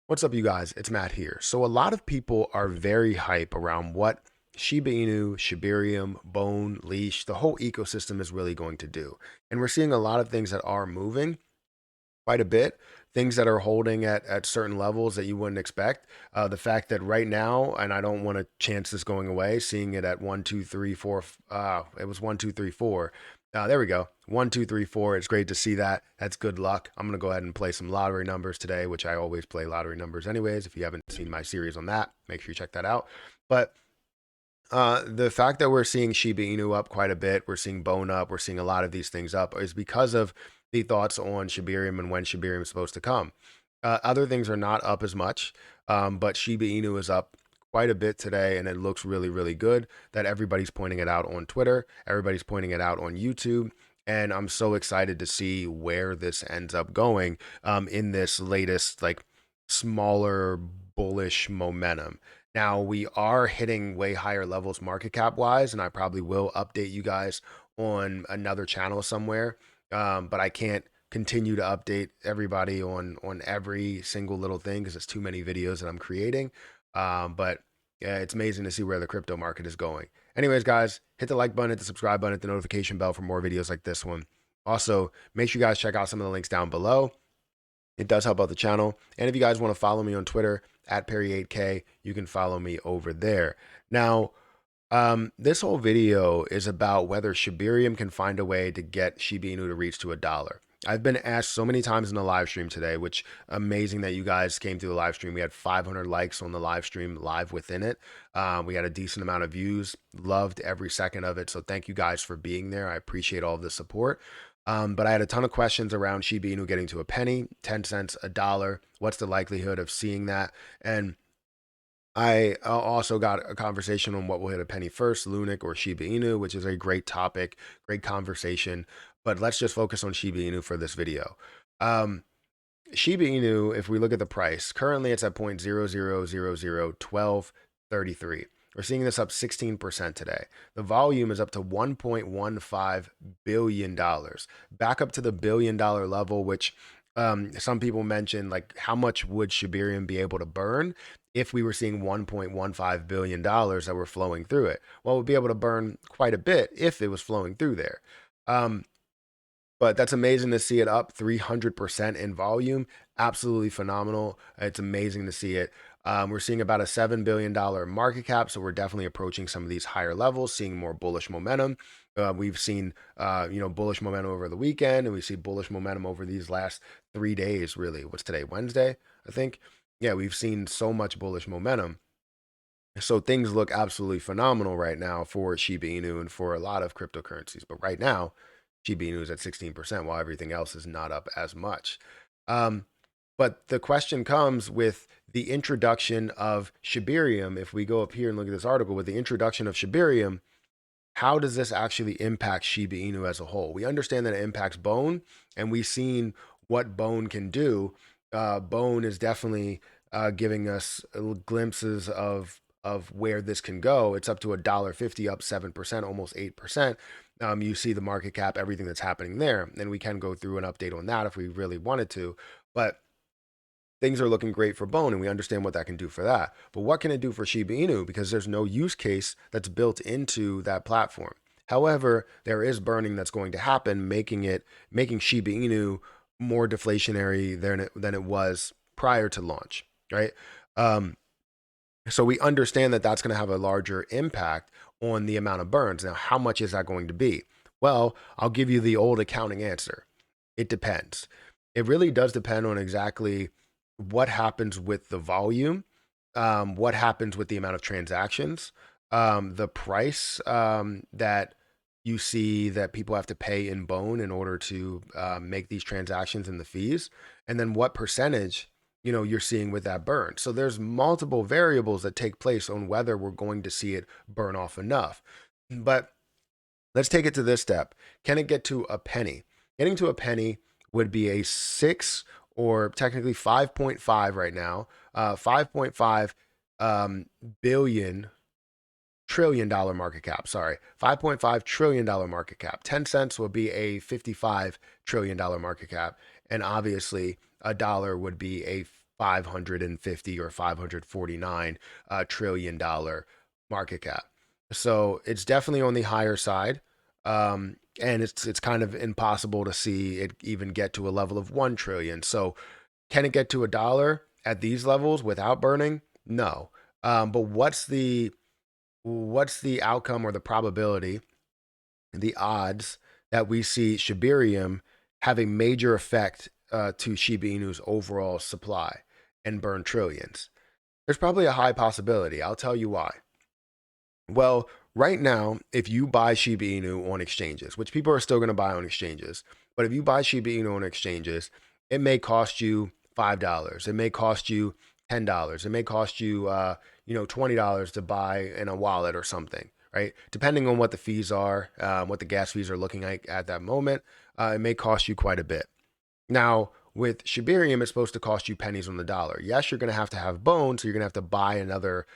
What's up, you guys? It's Matt here. So, a lot of people are very hype around what Shiba Inu, Shibarium, Bone, Leash, the whole ecosystem is really going to do. And we're seeing a lot of things that are moving quite a bit, things that are holding at certain levels that you wouldn't expect. The fact that right now, and I don't want to chance this going away, seeing it at one, two, three, four, it was one, two, three, four. There we go. One, two, three, four. It's great to see that. That's good luck. I'm going to go ahead and play some lottery numbers today, which I always play lottery numbers anyways. If you haven't seen my series on that, make sure you check that out. But the fact that we're seeing Shiba Inu up quite a bit, we're seeing Bone up, we're seeing a lot of these things up, is because of the thoughts on Shibarium and when Shibarium is supposed to come. Other things are not up as much, but Shiba Inu is up quite a bit today, and it looks really, really good. That everybody's pointing it out on Twitter, everybody's pointing it out on YouTube, and I'm so excited to see where this ends up going in this latest like smaller bullish momentum. Now we are hitting way higher levels market cap wise, and I probably will update you guys on another channel somewhere. But I can't continue to update everybody on every single little thing because it's too many videos that I'm creating. But yeah, it's amazing to see where the crypto market is going. Anyways, guys, hit the like button, hit the subscribe button, hit the notification bell for more videos like this one. Also, make sure you guys check out some of the links down below. It does help out the channel. And if you guys want to follow me on Twitter at Perry8K, you can follow me over there. Now, this whole video is about whether Shibarium can find a way to get Shiba Inu to reach to $1. I've been asked so many times in the live stream today, which amazing that you guys came through the live stream. We had 500 likes on the live stream live within it. We had a decent amount of views, loved every second of it. So thank you guys for being there. I appreciate all of the support. But I had a ton of questions around Shiba Inu getting to a penny, 10 cents, $1. What's the likelihood of seeing that? And I also got a conversation on what will hit a penny first, Lunic or Shiba Inu, which is a great topic, great conversation. But let's just focus on Shiba Inu for this video. Um, Shiba Inu, if we look at the price, currently it's at 0.00001233. We're seeing this up 16% today. The volume is up to $1.15 billion, back up to the $1 billion level, which some people mentioned, like how much would Shibarium be able to burn if we were seeing $1.15 billion that were flowing through it? Well, we'd be able to burn quite a bit if it was flowing through there. But that's amazing to see it up 300% in volume. Absolutely phenomenal. It's amazing to see it. We're seeing about a $7 billion market cap. So we're definitely approaching some of these higher levels, seeing more bullish momentum. We've seen, bullish momentum over the weekend, and we see bullish momentum over these last 3 days, really. What's today? Wednesday, I think. Yeah, we've seen so much bullish momentum. So things look absolutely phenomenal right now for Shiba Inu and for a lot of cryptocurrencies. But right now, Shiba Inu is at 16%, while everything else is not up as much. Um, but the question comes with the introduction of Shibarium. If we go up here and look at this article, with the introduction of Shibarium, how does this actually impact Shiba Inu as a whole? We understand that it impacts Bone, and we've seen what Bone can do. Bone is definitely giving us glimpses of where this can go. It's up to $1.50, up 7%, almost 8%. You see the market cap, everything that's happening there, and we can go through an update on that if we really wanted to. But things are looking great for Bone, and we understand what that can do for that. But what can it do for Shiba Inu? Because there's no use case that's built into that platform. However, there is burning that's going to happen, making Shiba Inu more deflationary than it was prior to launch, right? So we understand that that's going to have a larger impact on the amount of burns. Now, how much is that going to be? Well, I'll give you the old accounting answer. It depends. It really does depend on exactly what happens with the volume, what happens with the amount of transactions, the price that you see that people have to pay in Bone in order to make these transactions and the fees, and then what percentage you're seeing with that burn. So there's multiple variables that take place on whether we're going to see it burn off enough. But let's take it to this step. Can it get to a penny? Getting to a penny would be a 6, or technically 5.5 right now, 5.5 billion trillion dollar market cap. Sorry, $5.5 trillion market cap. 10 cents would be a $55 trillion market cap. And obviously, a dollar would be a $550 or $549 trillion market cap. So it's definitely on the higher side. And it's kind of impossible to see it even get to a level of 1 trillion. So can it get to a dollar at these levels without burning? No. But what's the outcome or the probability, the odds that we see Shibarium have a major effect to Shiba Inu's overall supply and burn trillions? There's probably a high possibility. I'll tell you why. Well, right now, if you buy Shiba Inu on exchanges, which people are still going to buy on exchanges, but if you buy Shiba Inu on exchanges, it may cost you $5. It may cost you $10. It may cost you, $20 to buy in a wallet or something, right? Depending on what the fees are, what the gas fees are looking like at that moment, it may cost you quite a bit. Now, with Shibarium, it's supposed to cost you pennies on the dollar. Yes, you're going to have bones, so you're going to have to buy another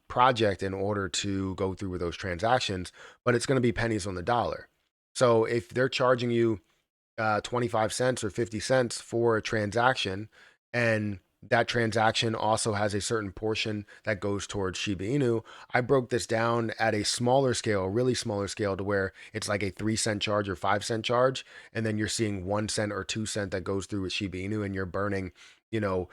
project in order to go through with those transactions, but it's going to be pennies on the dollar. So if they're charging you 25 cents or 50 cents for a transaction, and that transaction also has a certain portion that goes towards Shiba Inu. I broke this down at a smaller scale, a really smaller scale, to where it's like a 3 cent charge or 5 cent charge, and then you're seeing 1 cent or 2 cent that goes through with Shiba Inu, and you're burning, you know,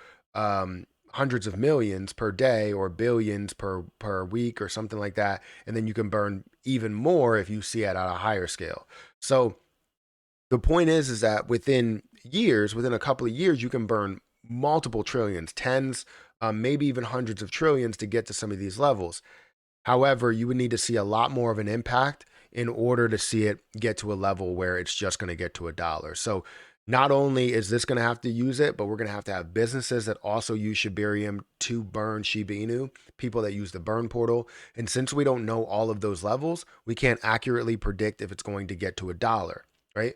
hundreds of millions per day or billions per week or something like that, and then you can burn even more if you see it at a higher scale. So the point is that within a couple of years, you can burn multiple trillions, tens, maybe even hundreds of trillions to get to some of these levels. However, you would need to see a lot more of an impact in order to see it get to a level where it's just going to get to a dollar. So not only is this going to have to use it, but we're going to have businesses that also use Shibarium to burn Shiba Inu, people that use the burn portal. And since we don't know all of those levels, we can't accurately predict if it's going to get to a dollar, right?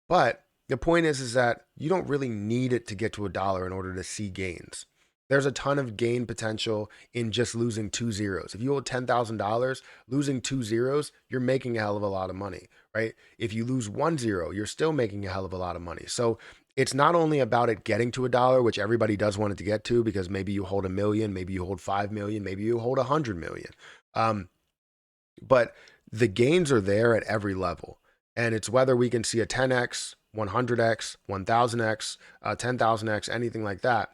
But the point is that you don't really need it to get to a dollar in order to see gains. There's a ton of gain potential in just losing two zeros. If you hold $10,000, losing two zeros, you're making a hell of a lot of money, right? If you lose 1 zero, you're still making a hell of a lot of money. So it's not only about it getting to a dollar, which everybody does want it to get to, because maybe you hold 1 million, maybe you hold 5 million, maybe you hold 100 million. But the gains are there at every level. And it's whether we can see a 10x, 100x, 1000x, 10,000x, anything like that.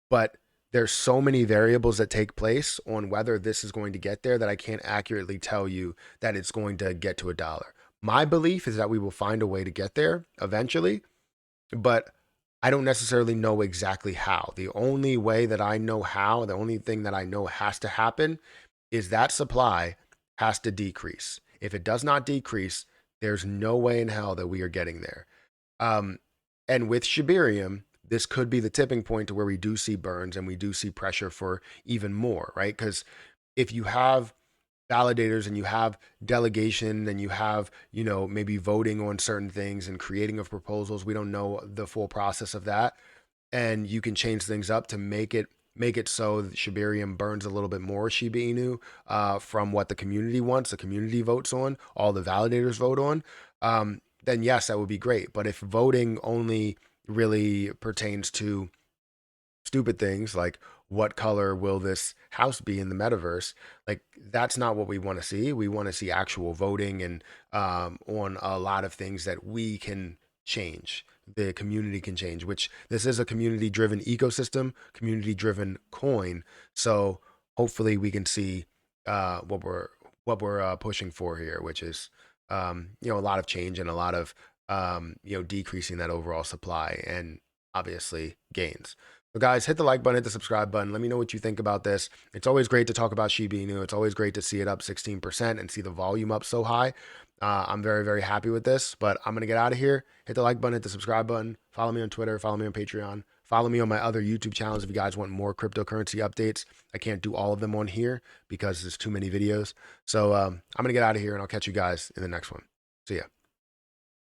But there's so many variables that take place on whether this is going to get there that I can't accurately tell you that it's going to get to a dollar. My belief is that we will find a way to get there eventually, but I don't necessarily know exactly how. The only way that I know how, the only thing that I know has to happen is that supply has to decrease. If it does not decrease, there's no way in hell that we are getting there. Um, and with Shibarium, this could be the tipping point to where we do see burns and we do see pressure for even more, right? Because if you have validators and you have delegation and you have, maybe voting on certain things and creating of proposals, we don't know the full process of that, and you can change things up to make it so that Shibarium burns a little bit more Shiba Inu from what the community wants, the community votes on, all the validators vote on, then yes, that would be great. But if voting only really pertains to stupid things like what color will this house be in the metaverse, like that's not what we want to see. We want to see actual voting and on a lot of things that we can change, the community can change, which this is a community driven ecosystem, community driven coin. So hopefully we can see what we're pushing for here, which is a lot of change and a lot of decreasing that overall supply and obviously gains. So guys, hit the like button, hit the subscribe button. Let me know what you think about this. It's always great to talk about Shiba Inu. It's always great to see it up 16% and see the volume up so high. I'm very, very happy with this, but I'm going to get out of here. Hit the like button, hit the subscribe button. Follow me on Twitter. Follow me on Patreon. Follow me on my other YouTube channels if you guys want more cryptocurrency updates. I can't do all of them on here because there's too many videos. So I'm going to get out of here and I'll catch you guys in the next one. See ya.